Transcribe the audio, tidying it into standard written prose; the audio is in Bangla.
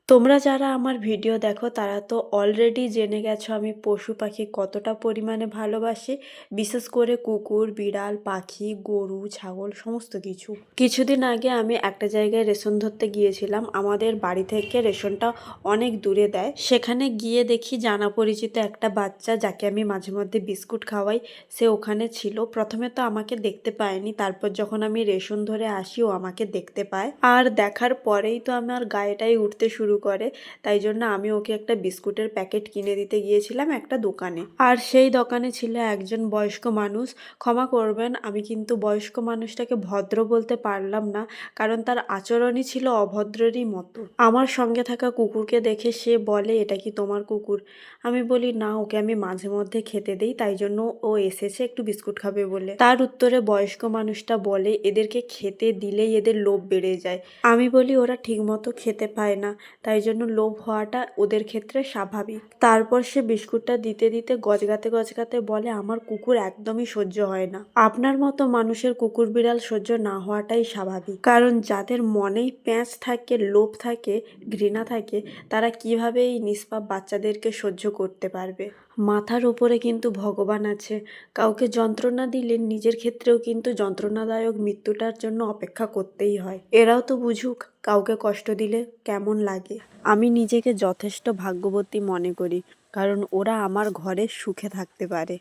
তোমরা যারা আমার ভিডিও দেখো তারা তো অলরেডি জেনে গেছো আমি পশু পাখি কতটা পরিমাণে ভালোবাসি। বিশেষ করে কুকুর, বিড়াল, পাখি, গরু, ছাগল সমস্ত কিছু। কিছুদিন আগে আমি একটা জায়গায় রেশন ধরতে গিয়েছিলাম। আমাদের বাড়ি থেকে রেশনটা অনেক দূরে দেয়। সেখানে গিয়ে দেখি জানা পরিচিত একটা বাচ্চা, যাকে আমি মাঝে মধ্যে বিস্কুট খাওয়াই, সে ওখানে ছিল। প্রথমে তো আমাকে দেখতে পায়নি, তারপর যখন আমি রেশন ধরে আসি ও আমাকে দেখতে পায়। আর দেখার পরেই তো আমার গায়েটাই উঠতে শুরু করে। তাই জন্য আমি ওকে একটা বিস্কুটের প্যাকেট কিনে দিতে গিয়েছিলাম একটা দোকানে। আর সেই দোকানে ছিল একজন বয়স্ক মানুষ। ক্ষমা করবেন, আমি কিন্তু বয়স্ক মানুষটাকে ভদ্র বলতে পারলাম না, কারণ তার আচরণই ছিল অভদ্রেরই মতো। আমার সঙ্গে থাকা কুকুরকে দেখে সে বলে, এটা কি তোমার কুকুর? আমি বলি না, ওকে আমি মাঝে মধ্যে খেতে দিই, তাই জন্য ও এসেছে একটু বিস্কুট খাবে বলে। তার উত্তরে বয়স্ক মানুষটা বলে, এদেরকে খেতে দিলেই এদের লোভ বেড়ে যায়। আমি বলি ওরা ঠিকমতো খেতে পায় না, তাই জন্য লোভ হওয়াটা ওদের ক্ষেত্রে স্বাভাবিক। তারপর সে বিস্কুটটা দিতে দিতে গজগাতে গজগাতে বলে, আমার কুকুর একদমই সহ্য হয় না। আপনার মতো মানুষের কুকুর বিড়াল সহ্য না হওয়াটাই স্বাভাবিক, কারণ যাদের মনেই প্যাঁচ থাকে, লোভ থাকে, ঘৃণা থাকে, তারা কিভাবে এই নিষ্পাপ বাচ্চাদেরকে সহ্য করতে পারবে? মাথার উপরে কিন্তু ভগবান আছে। কাউকে যন্ত্রণা দিলে নিজের ক্ষেত্রেও কিন্তু যন্ত্রণাদায়ক মৃত্যুটার জন্য অপেক্ষা করতেই হয়। এরাও তো বুঝুক কাউকে কষ্ট দিলে কেমন লাগে। আমি নিজেকে যথেষ্ট ভাগ্যবতী মনে করি, কারণ ওরা আমার ঘরে সুখে থাকতে পারে।